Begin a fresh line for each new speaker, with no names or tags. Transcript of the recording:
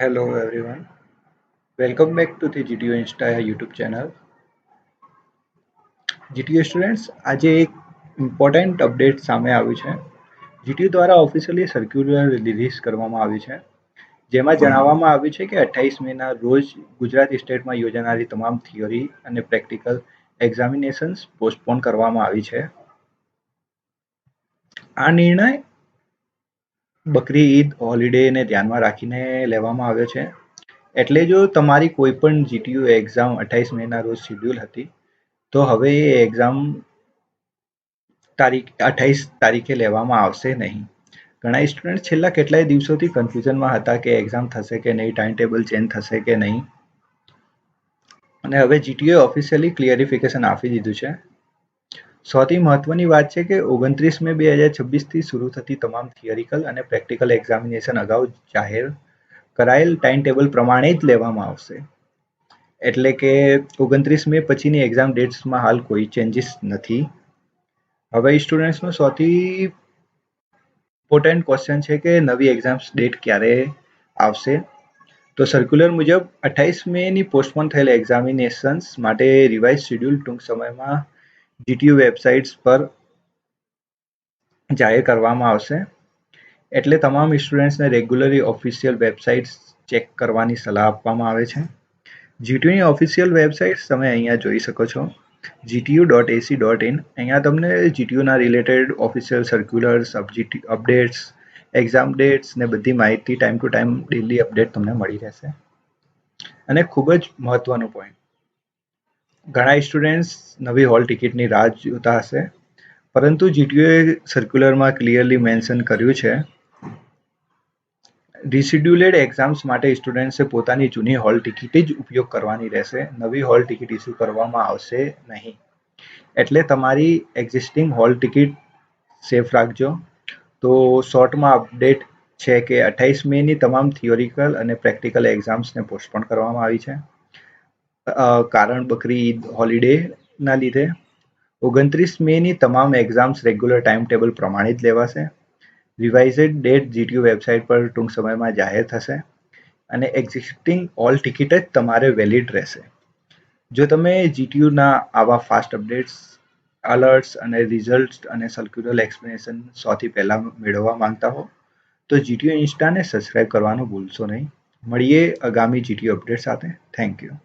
Hello everyone, welcome back to the GTO Insta YouTube channel. GTO students આજે એક important update સામે આવ્યું છે. GTO દ્વારા ઓફિશિયલી સર્ક્યુલર રિલીઝ કરવામાં આવી છે, જેમાં જણાવવામાં આવ્યું છે કે 28 મેના રોજ ગુજરાત સ્ટેટમાં યોજાનારી તમામ થિયરી અને પ્રેક્ટિકલ એક્ઝામિનેશન્સ પોસ્ટપોન કરવામાં આવી છે. આ નિર્ણય બકરી ઈદ હોલિડેને ધ્યાનમાં રાખીને લેવામાં આવ્યો છે. એટલે જો તમારી કોઈ પણ GTO એક્ઝામ 28 મેના રોજ શેડ્યુલ હતી, તો હવે એ એક્ઝામ 28 તારીખે લેવામાં આવશે નહીં. ઘણા સ્ટુડન્ટ છેલ્લા કેટલાય દિવસોથી કન્ફ્યુઝનમાં હતા કે એક્ઝામ થશે કે નહીં, ટાઈમ ટેબલ ચેન્જ થશે કે નહીં. અને હવે GTO ઓફિશિયલી ક્લિયરિફિકેશન આપી દીધું છે. સૌથી મહત્વની વાત છે કે 29 મે 2026થી શરૂ થતી તમામ થિયરિકલ અને પ્રેક્ટિકલ એક્ઝામિનેશન અગાઉ જાહેર કરાયેલ ટાઈમ ટેબલ પ્રમાણે જ લેવામાં આવશે. એટલે કે 29 મે પછીની એક્ઝામ ડેટ્સમાં હાલ કોઈ ચેન્જીસ નથી. હવે સ્ટુડન્ટ્સનો સૌથી ઇમ્પોર્ટન્ટ ક્વેશ્ચન છે કે નવી એક્ઝામ્સ ડેટ ક્યારે આવશે. તો સર્ક્યુલર મુજબ 28 મેની પોસ્ટપોન થયેલ એક્ઝામિનેશન્સ માટે રિવાઇઝ શેડ્યુલ ટૂંક સમયમાં GTO વેબસાઇટ્સ પર જાહેર કરવામાં આવશે. એટલે તમામ સ્ટુડન્ટ્સને રેગ્યુલરલી ઓફિશિયલ વેબસાઇટ્સ ચેક કરવાની સલાહ આપવામાં આવે છે. GTOની ઓફિશિયલ વેબસાઇટ્સ તમે અહીંયા જોઈ શકો છો, gtu.ac.in. અહીંયા તમને GTOના related official circulars, updates, exam dates ને બધી માહિતી time to time daily update તમને મળી રહેશે. અને ખૂબ જ મહત્વનો પોઈન્ટ, ઘણા સ્ટુડન્ટ્સ નવી હોલ ટિકિટની રાહ જોતા હશે, પરંતુ GTOએ સર્ક્યુલરમાં ક્લિયરલી મેન્શન કર્યું છે, રિશેડ્યુલેડ એક્ઝામ્સ માટે સ્ટુડન્ટ્સે પોતાની જૂની હોલ ટિકિટ જ ઉપયોગ કરવાની રહેશે. નવી હોલ ટિકિટ ઇસ્યુ કરવામાં આવશે નહીં. એટલે તમારી એક્ઝિસ્ટિંગ હોલ ટિકિટ સેફ રાખજો. તો શોર્ટમાં અપડેટ છે કે 28 મેની તમામ થિયોરિકલ અને પ્રેક્ટિકલ એક્ઝામ્સને પોસ્ટપોન કરવામાં આવી છે, કારણ બકરી ઈદ હોલિડેના લીધે. 29 મેની તમામ એક્ઝામ્સ રેગ્યુલર ટાઈમ ટેબલ પ્રમાણે જ લેવાશે. રિવાઇઝડ ડેટ GTO વેબસાઇટ પર ટૂંક સમયમાં જાહેર થશે અને એક્ઝિસ્ટિંગ ઓલ ટિકિટ જ તમારે વેલિડ રહેશે. જો તમે GTOના આવા ફાસ્ટ અપડેટ્સ, અલર્ટ્સ અને રિઝલ્ટ્સ અને સર્ક્યુલર એક્સપ્લેનેશન સૌથી પહેલાં મેળવવા માંગતા હો, તો GTO ઇન્સ્ટાને સબસ્ક્રાઇબ કરવાનું ભૂલશો નહીં. મળીએ આગામી GTO અપડેટ સાથે. Thank you.